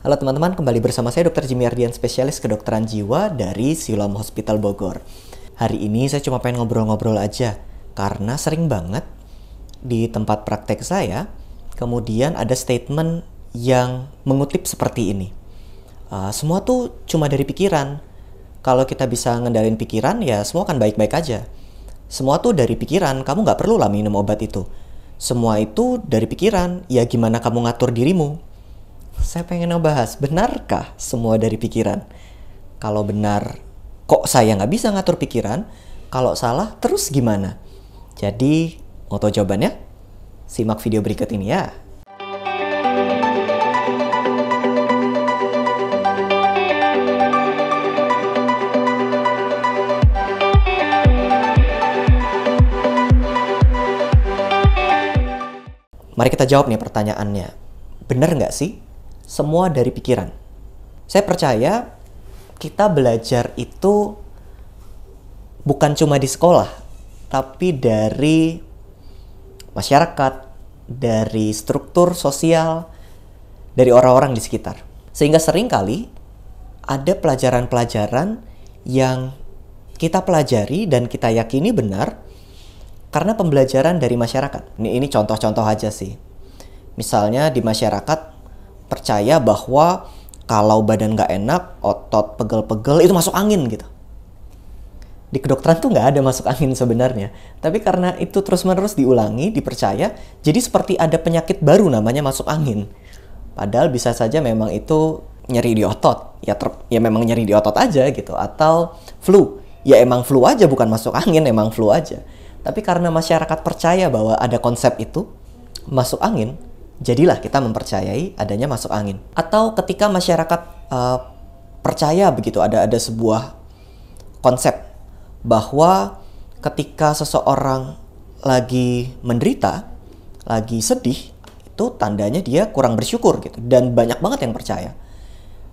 Halo teman-teman, kembali bersama saya Dr. Jimmy Ardian, spesialis kedokteran jiwa dari Siloam Hospital Bogor. Hari ini saya cuma pengen ngobrol-ngobrol aja, karena sering banget di tempat praktek saya, kemudian ada statement yang mengutip seperti ini. Semua tuh cuma dari pikiran. Kalau kita bisa ngendalin pikiran, ya semua akan baik-baik aja. Semua tuh dari pikiran, kamu nggak perlu lah minum obat itu. Semua itu dari pikiran, ya gimana kamu ngatur dirimu. Saya pengen ngebahas, benarkah semua dari pikiran? Kalau benar, kok saya nggak bisa ngatur pikiran? Kalau salah, terus gimana? Jadi, mau tahu jawabannya? Simak video berikut ini ya. Mari kita jawab nih pertanyaannya. Benar nggak sih? Semua dari pikiran. Saya percaya kita belajar itu bukan cuma di sekolah, tapi dari masyarakat, dari struktur sosial, dari orang-orang di sekitar. Sehingga seringkali ada pelajaran-pelajaran yang kita pelajari dan kita yakini benar karena pembelajaran dari masyarakat. Ini contoh-contoh aja sih. Misalnya di masyarakat percaya bahwa kalau badan nggak enak, otot pegel-pegel itu masuk angin gitu. Di kedokteran tuh nggak ada masuk angin sebenarnya. Tapi karena itu terus-menerus diulangi, dipercaya, jadi seperti ada penyakit baru namanya masuk angin. Padahal bisa saja memang itu nyeri di otot. Ya memang nyeri di otot aja gitu. Atau flu. Ya emang flu aja, bukan masuk angin, emang flu aja. Tapi karena masyarakat percaya bahwa ada konsep itu, masuk angin, jadilah kita mempercayai adanya masuk angin. Atau ketika masyarakat percaya begitu, ada sebuah konsep bahwa ketika seseorang lagi menderita, lagi sedih, itu tandanya dia kurang bersyukur gitu. Dan banyak banget yang percaya.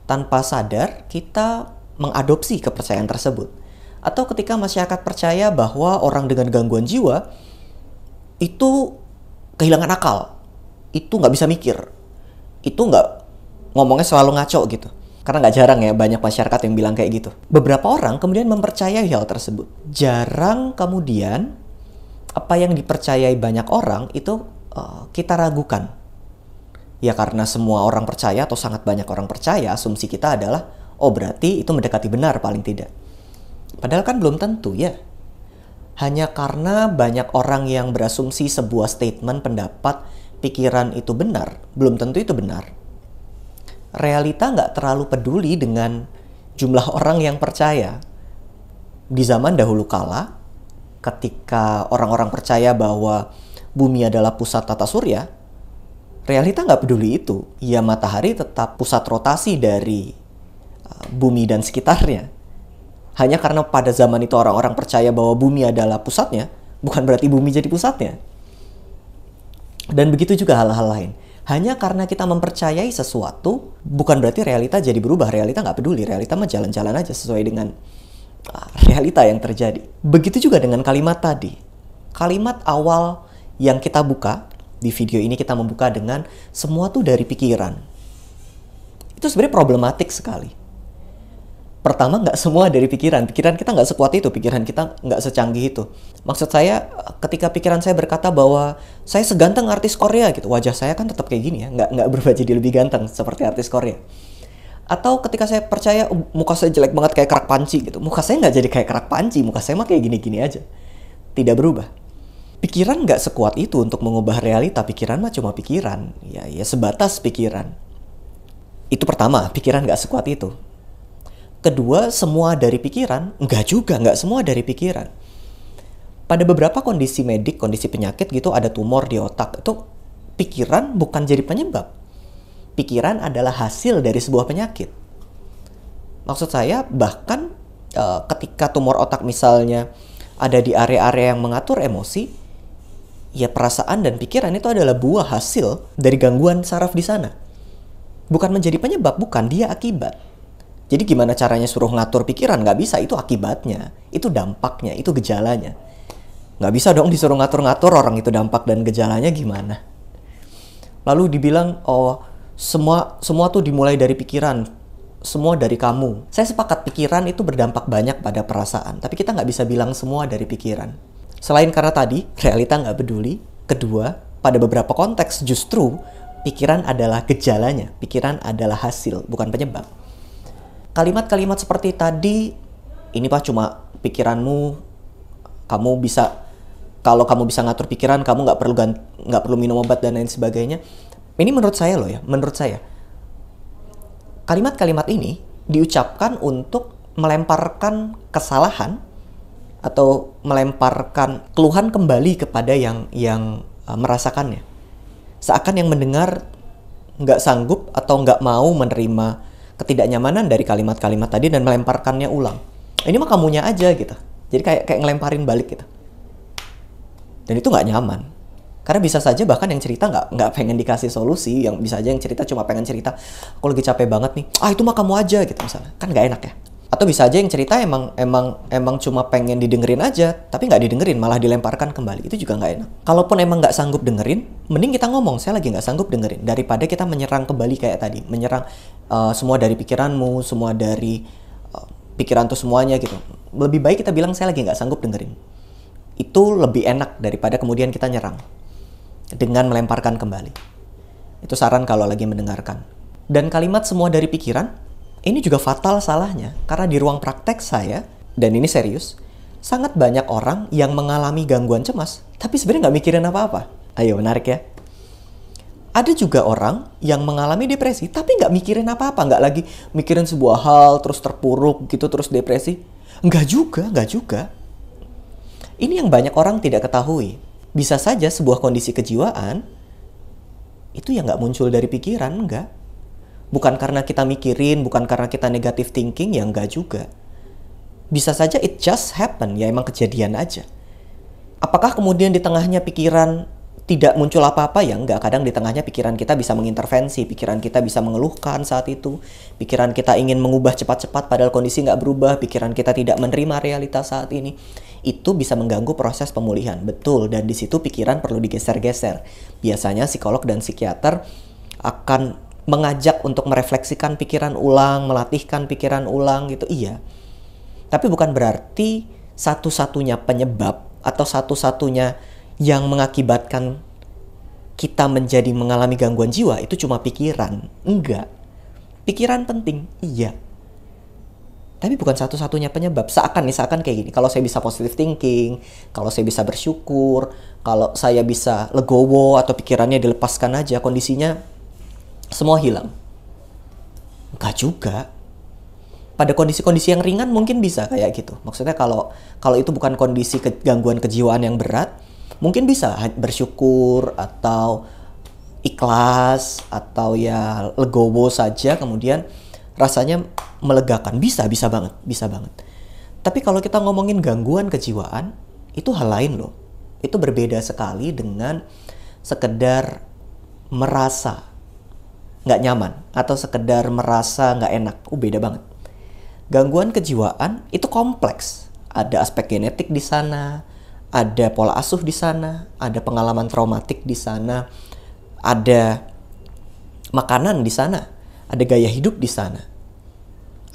Tanpa sadar kita mengadopsi kepercayaan tersebut. Atau ketika masyarakat percaya bahwa orang dengan gangguan jiwa itu kehilangan akal, itu nggak bisa mikir, itu nggak, ngomongnya selalu ngaco gitu. Karena nggak jarang ya banyak masyarakat yang bilang kayak gitu. Beberapa orang kemudian mempercayai hal tersebut. Jarang kemudian apa yang dipercayai banyak orang itu kita ragukan. Ya karena semua orang percaya atau sangat banyak orang percaya, asumsi kita adalah, oh berarti itu mendekati benar paling tidak. Padahal kan belum tentu ya. Hanya karena banyak orang yang berasumsi sebuah statement, pendapat, pikiran itu benar, belum tentu itu benar. Realita nggak terlalu peduli dengan jumlah orang yang percaya. Di zaman dahulu kala, ketika orang-orang percaya bahwa bumi adalah pusat tata surya, realita nggak peduli itu. Ya matahari tetap pusat rotasi dari bumi dan sekitarnya. Hanya karena pada zaman itu orang-orang percaya bahwa bumi adalah pusatnya, bukan berarti bumi jadi pusatnya. Dan begitu juga hal-hal lain. Hanya karena kita mempercayai sesuatu, bukan berarti realita jadi berubah. Realita nggak peduli, realita mah jalan-jalan aja sesuai dengan realita yang terjadi. Begitu juga dengan kalimat tadi. Kalimat awal yang kita buka, di video ini kita membuka dengan semua tuh dari pikiran. Itu sebenarnya problematik sekali. Pertama, nggak semua dari pikiran. Pikiran kita nggak sekuat itu. Pikiran kita nggak secanggih itu. Maksud saya, ketika pikiran saya berkata bahwa saya seganteng artis Korea gitu, wajah saya kan tetap kayak gini ya. Nggak berubah jadi lebih ganteng seperti artis Korea. Atau ketika saya percaya muka saya jelek banget kayak kerak panci gitu. Muka saya nggak jadi kayak kerak panci. Muka saya mah kayak gini-gini aja. Tidak berubah. Pikiran nggak sekuat itu untuk mengubah realita. Pikiran mah cuma pikiran. Ya sebatas pikiran. Itu pertama, pikiran nggak sekuat itu. Kedua, semua dari pikiran? Enggak juga, enggak semua dari pikiran. Pada beberapa kondisi medik, kondisi penyakit gitu, ada tumor di otak. Itu pikiran bukan jadi penyebab. Pikiran adalah hasil dari sebuah penyakit. Maksud saya, bahkan ketika tumor otak misalnya ada di area-area yang mengatur emosi, ya perasaan dan pikiran itu adalah buah hasil dari gangguan saraf di sana. Bukan menjadi penyebab, bukan, dia akibat. Jadi gimana caranya suruh ngatur pikiran? Nggak bisa, itu akibatnya. Itu dampaknya, itu gejalanya. Nggak bisa dong disuruh ngatur-ngatur orang itu dampak dan gejalanya gimana. Lalu dibilang, oh Semua tuh dimulai dari pikiran, semua dari kamu. Saya sepakat pikiran itu berdampak banyak pada perasaan, tapi kita nggak bisa bilang semua dari pikiran. Selain karena tadi, realita nggak peduli. Kedua, pada beberapa konteks justru pikiran adalah gejalanya, pikiran adalah hasil, bukan penyebab. Kalimat-kalimat seperti tadi, ini Pak cuma pikiranmu, kalau kamu bisa ngatur pikiran, kamu nggak perlu minum obat dan lain sebagainya. Ini menurut saya loh ya, menurut saya. Kalimat-kalimat ini diucapkan untuk melemparkan kesalahan atau melemparkan keluhan kembali kepada yang merasakannya. Seakan yang mendengar nggak sanggup atau nggak mau menerima ketidaknyamanan dari kalimat-kalimat tadi dan melemparkannya ulang. Ini mah kamunya aja gitu. Jadi kayak ngelemparin balik gitu. Dan itu nggak nyaman. Karena bisa saja bahkan yang cerita nggak pengen dikasih solusi, yang bisa aja yang cerita cuma pengen cerita, aku lagi capek banget nih, itu mah kamu aja gitu misalnya, kan nggak enak ya. Atau bisa aja yang cerita emang cuma pengen didengerin aja, tapi nggak didengerin, malah dilemparkan kembali, itu juga nggak enak. Kalaupun emang nggak sanggup dengerin, mending kita ngomong, saya lagi nggak sanggup dengerin, daripada kita menyerang kembali kayak tadi, menyerang semua dari pikiranmu, semua dari pikiran tuh semuanya gitu. Lebih baik kita bilang saya lagi nggak sanggup dengerin. Itu lebih enak daripada kemudian kita nyerang dengan melemparkan kembali. Itu saran kalau lagi mendengarkan. Dan kalimat semua dari pikiran, ini juga fatal salahnya. Karena di ruang praktek saya, dan ini serius, sangat banyak orang yang mengalami gangguan cemas, tapi sebenarnya nggak mikirin apa-apa. Ayo, menarik ya. Ada juga orang yang mengalami depresi, tapi nggak mikirin apa-apa. Nggak lagi mikirin sebuah hal, terus terpuruk gitu, terus depresi. Nggak juga. Ini yang banyak orang tidak ketahui. Bisa saja sebuah kondisi kejiwaan itu yang nggak muncul dari pikiran, enggak. Bukan karena kita mikirin, bukan karena kita negative thinking, ya enggak juga. Bisa saja it just happen, ya emang kejadian aja. Apakah kemudian di tengahnya pikiran tidak muncul apa-apa? Ya enggak, kadang di tengahnya pikiran kita bisa mengintervensi, pikiran kita bisa mengeluhkan saat itu, pikiran kita ingin mengubah cepat-cepat padahal kondisi nggak berubah, pikiran kita tidak menerima realitas saat ini. Itu bisa mengganggu proses pemulihan, betul, dan di situ pikiran perlu digeser-geser. Biasanya psikolog dan psikiater akan mengajak untuk merefleksikan pikiran ulang, melatihkan pikiran ulang gitu, iya. Tapi bukan berarti satu-satunya penyebab atau satu-satunya yang mengakibatkan kita menjadi mengalami gangguan jiwa itu cuma pikiran. Enggak. Pikiran penting, iya. Tapi bukan satu-satunya penyebab. Seakan kayak gini. Kalau saya bisa positive thinking, kalau saya bisa bersyukur, kalau saya bisa legowo atau pikirannya dilepaskan aja, kondisinya semua hilang. Enggak juga. Pada kondisi-kondisi yang ringan mungkin bisa kayak gitu. Maksudnya kalau itu bukan kondisi gangguan kejiwaan yang berat, mungkin bisa bersyukur atau ikhlas atau ya legowo saja, kemudian rasanya melegakan. Bisa banget. Tapi kalau kita ngomongin gangguan kejiwaan, itu hal lain loh. Itu berbeda sekali dengan sekedar merasa nggak nyaman atau sekedar merasa nggak enak. Beda banget. Gangguan kejiwaan itu kompleks. Ada aspek genetik di sana, ada pola asuh di sana, ada pengalaman traumatik di sana, ada makanan di sana, ada gaya hidup di sana,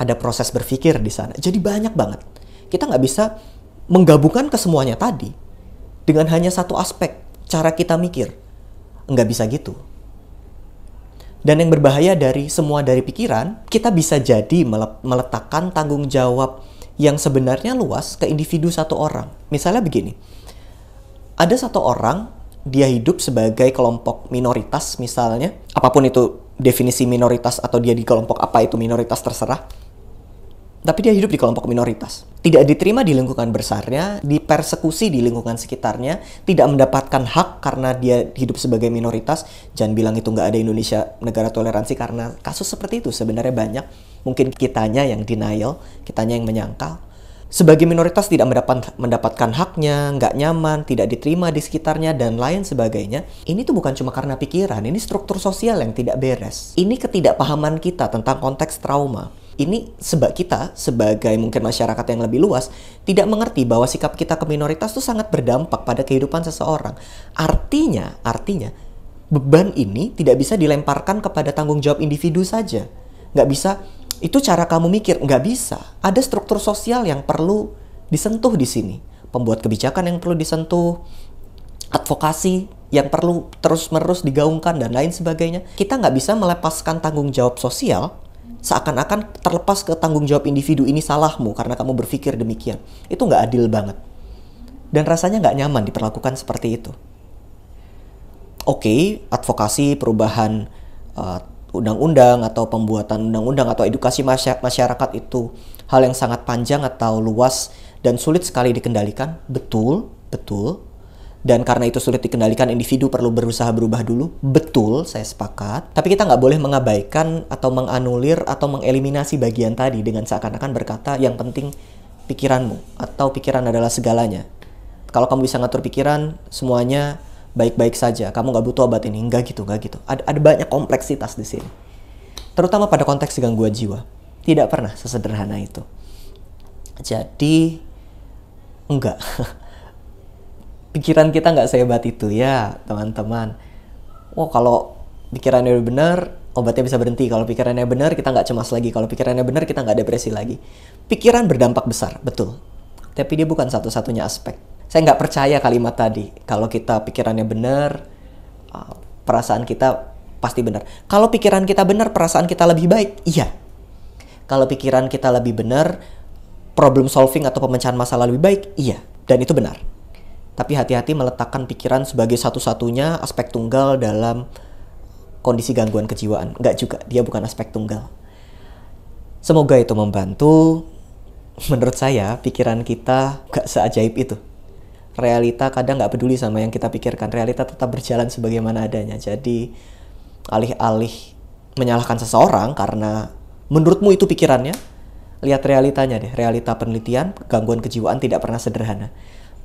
ada proses berpikir di sana. Jadi banyak banget. Kita nggak bisa menggabungkan kesemuanya tadi dengan hanya satu aspek, cara kita mikir. Nggak bisa gitu. Dan yang berbahaya dari semua dari pikiran, kita bisa jadi meletakkan tanggung jawab yang sebenarnya luas ke individu satu orang. Misalnya begini, ada satu orang, dia hidup sebagai kelompok minoritas misalnya, apapun itu definisi minoritas atau dia di kelompok apa itu minoritas terserah. Tapi dia hidup di kelompok minoritas. Tidak diterima di lingkungan besarnya, dipersekusi di lingkungan sekitarnya, tidak mendapatkan hak karena dia hidup sebagai minoritas. Jangan bilang itu nggak ada Indonesia negara toleransi, karena kasus seperti itu sebenarnya banyak. Mungkin kitanya yang denial, kitanya yang menyangkal. Sebagai minoritas tidak mendapatkan haknya, nggak nyaman, tidak diterima di sekitarnya, dan lain sebagainya. Ini tuh bukan cuma karena pikiran, ini struktur sosial yang tidak beres. Ini ketidakpahaman kita tentang konteks trauma. Ini sebab kita sebagai mungkin masyarakat yang lebih luas tidak mengerti bahwa sikap kita ke minoritas itu sangat berdampak pada kehidupan seseorang. Artinya beban ini tidak bisa dilemparkan kepada tanggung jawab individu saja. Nggak bisa, itu cara kamu mikir. Nggak bisa. Ada struktur sosial yang perlu disentuh di sini. Pembuat kebijakan yang perlu disentuh, advokasi yang perlu terus-menerus digaungkan, dan lain sebagainya. Kita nggak bisa melepaskan tanggung jawab sosial seakan-akan terlepas ke tanggung jawab individu. Ini salahmu karena kamu berpikir demikian. Itu nggak adil banget. Dan rasanya nggak nyaman diperlakukan seperti itu. Oke, advokasi perubahan undang-undang atau pembuatan undang-undang atau edukasi masyarakat itu hal yang sangat panjang atau luas dan sulit sekali dikendalikan. Betul, betul. Dan karena itu sulit dikendalikan, individu perlu berusaha berubah dulu. Betul, saya sepakat. Tapi kita nggak boleh mengabaikan atau menganulir atau mengeliminasi bagian tadi dengan seakan-akan berkata yang penting pikiranmu atau pikiran adalah segalanya. Kalau kamu bisa ngatur pikiran, semuanya baik-baik saja. Kamu nggak butuh obat ini. Nggak gitu, nggak gitu. Ada banyak kompleksitas di sini. Terutama pada konteks gangguan jiwa. Tidak pernah sesederhana itu. Jadi, enggak. Pikiran kita nggak sehebat itu ya, teman-teman. Oh, kalau pikirannya benar, obatnya bisa berhenti. Kalau pikirannya benar, kita nggak cemas lagi. Kalau pikirannya benar, kita nggak depresi lagi. Pikiran berdampak besar, betul. Tapi dia bukan satu-satunya aspek. Saya nggak percaya kalimat tadi. Kalau kita pikirannya benar, perasaan kita pasti benar. Kalau pikiran kita benar, perasaan kita lebih baik? Iya. Kalau pikiran kita lebih benar, problem solving atau pemecahan masalah lebih baik? Iya. Dan itu benar. Tapi hati-hati meletakkan pikiran sebagai satu-satunya aspek tunggal dalam kondisi gangguan kejiwaan. Nggak juga, dia bukan aspek tunggal. Semoga itu membantu. Menurut saya, pikiran kita nggak seajaib itu. Realita kadang nggak peduli sama yang kita pikirkan. Realita tetap berjalan sebagaimana adanya. Jadi, alih-alih menyalahkan seseorang karena menurutmu itu pikirannya, lihat realitanya deh. Realita penelitian, gangguan kejiwaan tidak pernah sederhana.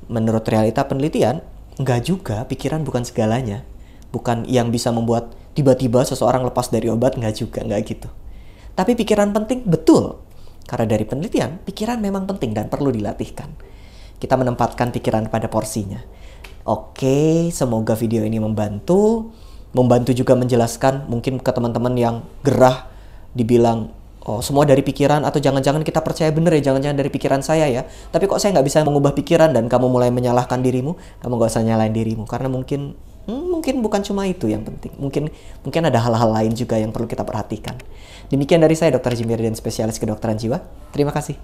Menurut realita penelitian, nggak juga, pikiran bukan segalanya. Bukan yang bisa membuat tiba-tiba seseorang lepas dari obat, nggak juga, nggak gitu. Tapi pikiran penting, betul. Karena dari penelitian, pikiran memang penting dan perlu dilatihkan. Kita menempatkan pikiran pada porsinya. Oke, semoga video ini membantu. Membantu juga menjelaskan mungkin ke teman-teman yang gerah dibilang, oh semua dari pikiran, atau jangan-jangan kita percaya bener ya, jangan-jangan dari pikiran saya ya. Tapi kok saya nggak bisa mengubah pikiran, dan kamu mulai menyalahkan dirimu, kamu nggak usah nyalain dirimu. Karena mungkin bukan cuma itu yang penting. Mungkin ada hal-hal lain juga yang perlu kita perhatikan. Demikian dari saya, Dr. Jimmy Riden, spesialis kedokteran jiwa. Terima kasih.